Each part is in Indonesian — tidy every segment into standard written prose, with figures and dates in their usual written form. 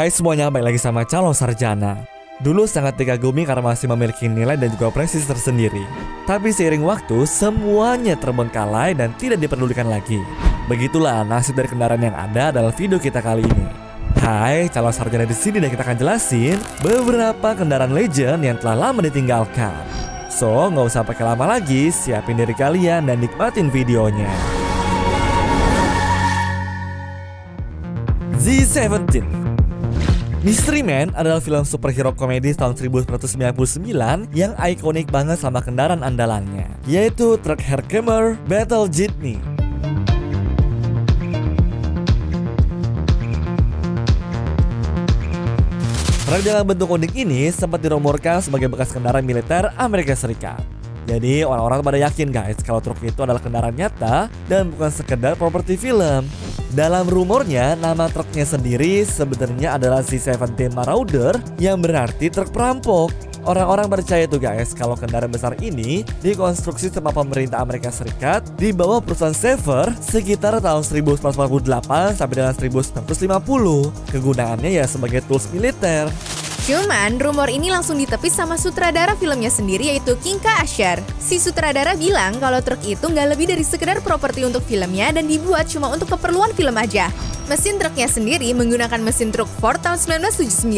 Hai semuanya, balik lagi sama calon sarjana. Dulu sangat dikagumi karena masih memiliki nilai dan juga presisi tersendiri. Tapi seiring waktu, semuanya terbengkalai dan tidak diperdulikan lagi. Begitulah nasib dari kendaraan yang ada dalam video kita kali ini. Hai, calon sarjana di sini dan kita akan jelasin beberapa kendaraan legend yang telah lama ditinggalkan. So, nggak usah pakai lama lagi, siapin diri kalian dan nikmatin videonya. Z17. Mystery Man adalah film superhero komedi tahun 1999 yang ikonik banget sama kendaraan andalannya, yaitu truk Herkimer Battle Jitney. Truk dalam bentuk unik ini sempat dirumorkan sebagai bekas kendaraan militer Amerika Serikat. Jadi orang-orang pada yakin guys kalau truk itu adalah kendaraan nyata dan bukan sekedar properti film. Dalam rumornya, nama truknya sendiri sebenarnya adalah Z17 Marauder yang berarti truk perampok. Orang-orang percaya tuh guys kalau kendaraan besar ini dikonstruksi sama pemerintah Amerika Serikat di bawah perusahaan Saver sekitar tahun 1948 sampai dengan 1950. Kegunaannya ya sebagai tools militer. Cuman rumor ini langsung ditepis sama sutradara filmnya sendiri yaitu Kinka Ashar. Si sutradara bilang kalau truk itu nggak lebih dari sekedar properti untuk filmnya dan dibuat cuma untuk keperluan film aja. Mesin truknya sendiri menggunakan mesin truk Ford tahun 1979.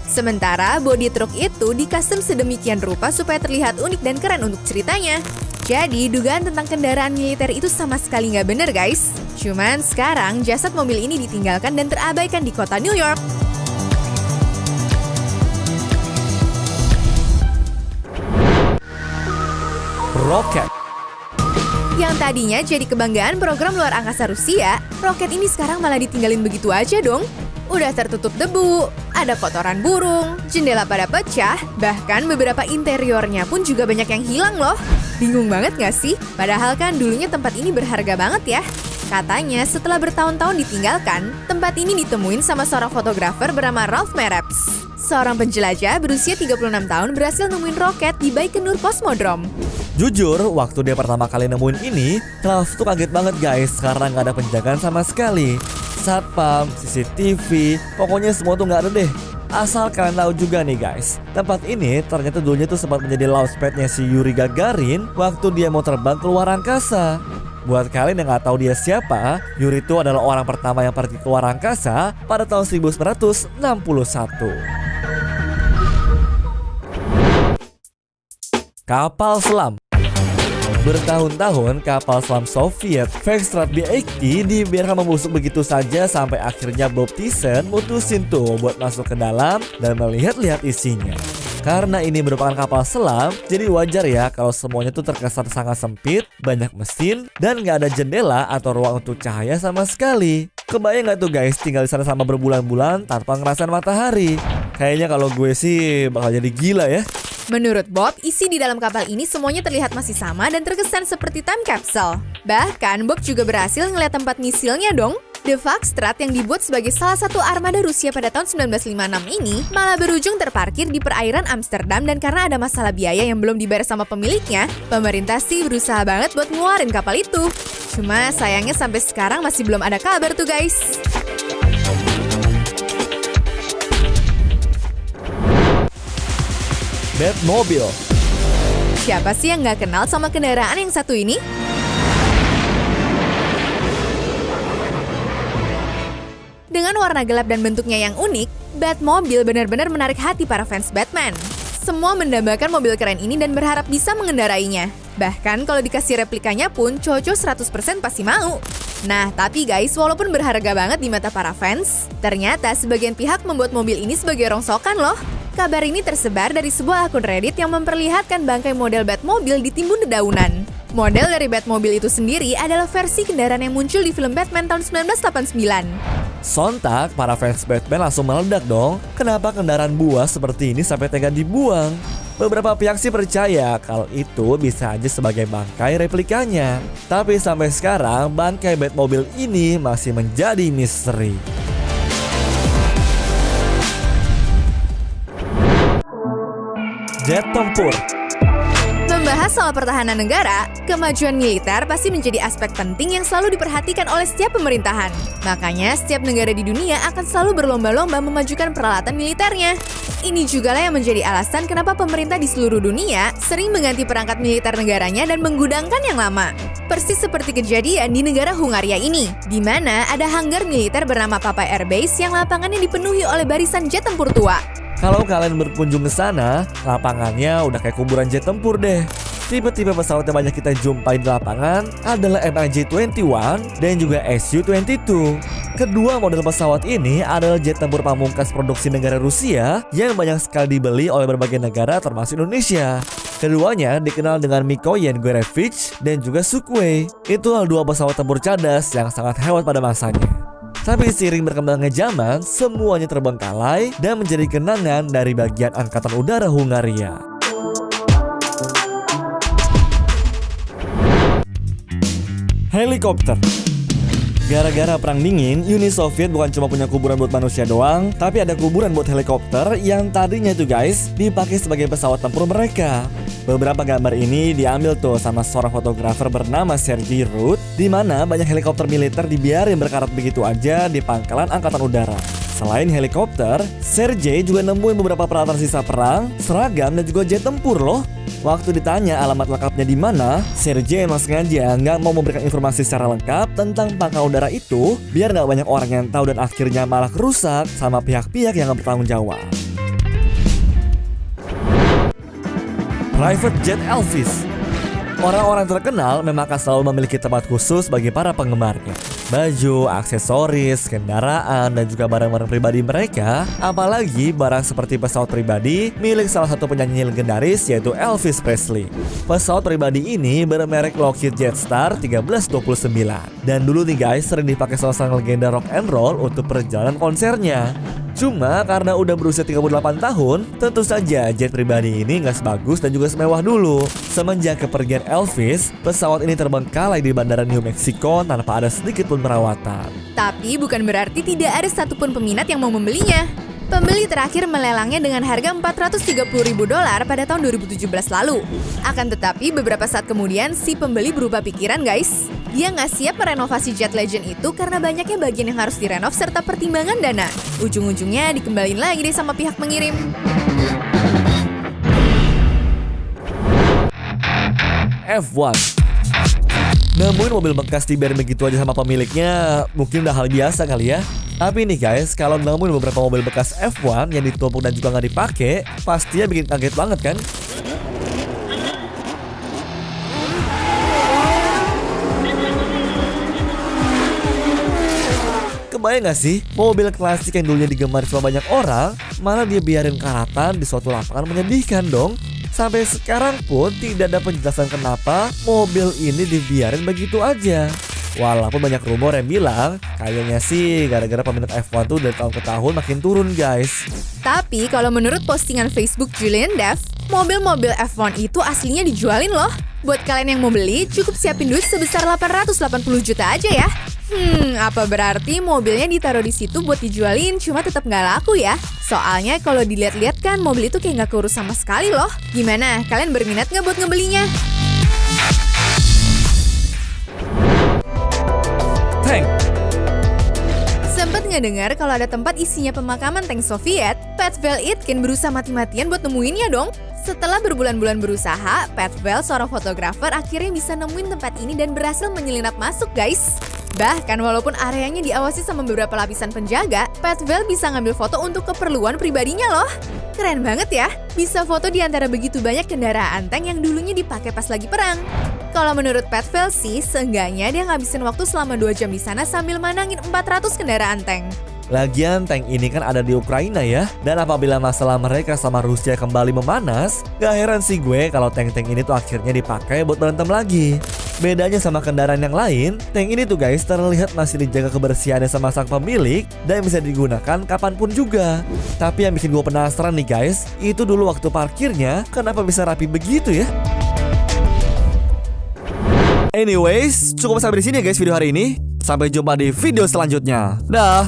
Sementara bodi truk itu di-custom sedemikian rupa supaya terlihat unik dan keren untuk ceritanya. Jadi dugaan tentang kendaraan militer itu sama sekali nggak bener guys. Cuman sekarang jasad mobil ini ditinggalkan dan terabaikan di kota New York. Roket. Yang tadinya jadi kebanggaan program luar angkasa Rusia, roket ini sekarang malah ditinggalin begitu aja dong. Udah tertutup debu, ada kotoran burung, jendela pada pecah, bahkan beberapa interiornya pun juga banyak yang hilang loh. Bingung banget gak sih? Padahal kan dulunya tempat ini berharga banget ya. Katanya setelah bertahun-tahun ditinggalkan, tempat ini ditemuin sama seorang fotografer bernama Ralph Merepps. Seorang penjelajah berusia 36 tahun berhasil nemuin roket di Baikonur Cosmodrome. Jujur, waktu dia pertama kali nemuin ini, Ralph tuh kaget banget guys karena nggak ada penjagaan sama sekali. Satpam, CCTV, pokoknya semua tuh nggak ada deh. Asal kalian tahu juga nih guys, tempat ini ternyata dulunya tuh sempat menjadi launchpadnya si Yuri Gagarin waktu dia mau terbang ke luar angkasa. Buat kalian yang nggak tahu dia siapa, Yuri itu adalah orang pertama yang pergi ke luar angkasa pada tahun 1961. Kapal selam. Bertahun-tahun kapal selam Soviet Vextrat B-80 dibiarkan membusuk begitu saja sampai akhirnya Bob Thiessen mutusin tuh buat masuk ke dalam dan melihat-lihat isinya. Karena ini merupakan kapal selam, jadi wajar ya kalau semuanya tuh terkesan sangat sempit, banyak mesin, dan nggak ada jendela atau ruang untuk cahaya sama sekali. Kebayang nggak tuh guys tinggal di sana sama berbulan-bulan tanpa ngerasain matahari? Kayaknya kalau gue sih bakal jadi gila ya. Menurut Bob, isi di dalam kapal ini semuanya terlihat masih sama dan terkesan seperti time capsule. Bahkan Bob juga berhasil ngeliat tempat misilnya dong. The Foxtrot yang dibuat sebagai salah satu armada Rusia pada tahun 1956 ini malah berujung terparkir di perairan Amsterdam dan karena ada masalah biaya yang belum dibayar sama pemiliknya, pemerintah sih berusaha banget buat ngeluarin kapal itu. Cuma sayangnya sampai sekarang masih belum ada kabar tuh guys. Batmobile. Siapa sih yang nggak kenal sama kendaraan yang satu ini? Dengan warna gelap dan bentuknya yang unik, Batmobile benar-benar menarik hati para fans Batman. Semua mendambakan mobil keren ini dan berharap bisa mengendarainya. Bahkan kalau dikasih replikanya pun, Coco 100% pasti mau. Nah, tapi guys, walaupun berharga banget di mata para fans, ternyata sebagian pihak membuat mobil ini sebagai rongsokan loh. Kabar ini tersebar dari sebuah akun Reddit yang memperlihatkan bangkai model Batmobile ditimbun dedaunan. Model dari Batmobile itu sendiri adalah versi kendaraan yang muncul di film Batman tahun 1989. Sontak, para fans Batman langsung meledak dong. Kenapa kendaraan buas seperti ini sampai tega dibuang? Beberapa pihak sih percaya kalau itu bisa aja sebagai bangkai replikanya. Tapi sampai sekarang, bangkai Batmobile ini masih menjadi misteri. Jet tempur. Ngebahas soal pertahanan negara, kemajuan militer pasti menjadi aspek penting yang selalu diperhatikan oleh setiap pemerintahan. Makanya, setiap negara di dunia akan selalu berlomba-lomba memajukan peralatan militernya. Ini jugalah yang menjadi alasan kenapa pemerintah di seluruh dunia sering mengganti perangkat militer negaranya dan menggudangkan yang lama. Persis seperti kejadian di negara Hungaria ini, di mana ada hanggar militer bernama Papai Air Base yang lapangannya dipenuhi oleh barisan jet tempur tua. Kalau kalian berkunjung ke sana, lapangannya udah kayak kuburan jet tempur deh. Tipe-tipe pesawat yang banyak kita jumpai di lapangan adalah MiG-21 dan juga Su-22. Kedua model pesawat ini adalah jet tempur pamungkas produksi negara Rusia yang banyak sekali dibeli oleh berbagai negara termasuk Indonesia. Keduanya dikenal dengan Mikoyan Gurevich dan juga Sukhoi. Itulah dua pesawat tempur cadas yang sangat hebat pada masanya. Tapi seiring berkembangnya zaman, semuanya terbengkalai dan menjadi kenangan dari bagian Angkatan Udara Hungaria. Helikopter. Gara-gara perang dingin, Uni Soviet bukan cuma punya kuburan buat manusia doang, tapi ada kuburan buat helikopter yang tadinya tuh guys dipakai sebagai pesawat tempur mereka. Beberapa gambar ini diambil tuh sama seorang fotografer bernama Sergei Rud, di mana banyak helikopter militer dibiarin berkarat begitu aja di pangkalan Angkatan Udara. Selain helikopter, Sergei juga nemuin beberapa peralatan sisa perang, seragam dan juga jet tempur loh. Waktu ditanya alamat lengkapnya di mana, Sergei emang sengaja nggak mau memberikan informasi secara lengkap tentang pangkal udara itu, biar nggak banyak orang yang tahu dan akhirnya malah kerusak sama pihak-pihak yang nggak bertanggung jawab. Private Jet Elvis. Orang-orang terkenal memang akan selalu memiliki tempat khusus bagi para penggemarnya. Baju, aksesoris, kendaraan, dan juga barang-barang pribadi mereka, apalagi barang seperti pesawat pribadi milik salah satu penyanyi legendaris yaitu Elvis Presley. Pesawat pribadi ini bermerek Lockheed Jetstar 1329. Dan dulu nih guys sering dipakai salah seorang legenda rock and roll untuk perjalanan konsernya. Cuma karena udah berusia 38 tahun, tentu saja jet pribadi ini nggak sebagus dan juga semewah dulu. Semenjak kepergian Elvis, pesawat ini terbengkalai di bandara New Mexico tanpa ada sedikit pun perawatan. Tapi bukan berarti tidak ada satupun peminat yang mau membelinya. Pembeli terakhir melelangnya dengan harga $430.000 pada tahun 2017 lalu. Akan tetapi beberapa saat kemudian si pembeli berubah pikiran guys. Dia nggak siap merenovasi Jet Legend itu karena banyaknya bagian yang harus direnov serta pertimbangan dana. Ujung-ujungnya dikembaliin lagi deh sama pihak pengirim. F1. Nemuin mobil bekas dibiarin begitu aja sama pemiliknya mungkin udah hal biasa kali ya. Tapi nih guys, kalau nemuin beberapa mobil bekas F1 yang ditumpuk dan juga nggak dipakai, pastinya bikin kaget banget kan? Kebayang gak sih, mobil klasik yang dulunya digemari sama banyak orang, malah dia biarin karatan di suatu lapangan menyedihkan dong. Sampai sekarang pun tidak ada penjelasan kenapa mobil ini dibiarin begitu aja. Walaupun banyak rumor yang bilang, kayaknya sih gara-gara peminat F1 tuh dari tahun ke tahun makin turun guys. Tapi kalau menurut postingan Facebook Julian Dev, mobil-mobil F1 itu aslinya dijualin loh. Buat kalian yang mau beli, cukup siapin duit sebesar 880 juta aja ya. Apa berarti mobilnya ditaruh di situ buat dijualin cuma tetap nggak laku ya? Soalnya kalau dilihat-lihat kan mobil itu kayak nggak keurus sama sekali loh. Gimana? Kalian berminat nggak buat ngebelinya? Tank. Sempet ngedengar kalau ada tempat isinya pemakaman tank Soviet, Pavel Itkin berusaha mati-matian buat nemuinnya dong. Setelah berbulan-bulan berusaha, Pavel, seorang fotografer, akhirnya bisa nemuin tempat ini dan berhasil menyelinap masuk guys. Bahkan walaupun areanya diawasi sama beberapa lapisan penjaga, Pavel bisa ngambil foto untuk keperluan pribadinya loh. Keren banget ya, bisa foto di antara begitu banyak kendaraan tank yang dulunya dipakai pas lagi perang. Kalau menurut Pavel sih, seenggaknya dia ngabisin waktu selama 2 jam di sana sambil manangin 400 kendaraan tank. Lagian tank ini kan ada di Ukraina ya. Dan apabila masalah mereka sama Rusia kembali memanas, gak heran sih gue kalau tank-tank ini tuh akhirnya dipakai buat berantem lagi. Bedanya sama kendaraan yang lain, tank ini tuh guys terlihat masih dijaga kebersihannya sama sang pemilik dan bisa digunakan kapanpun juga. Tapi yang bikin gue penasaran nih guys, itu dulu waktu parkirnya kenapa bisa rapi begitu ya? Anyways, cukup sampai di sini ya guys video hari ini. Sampai jumpa di video selanjutnya. Dah.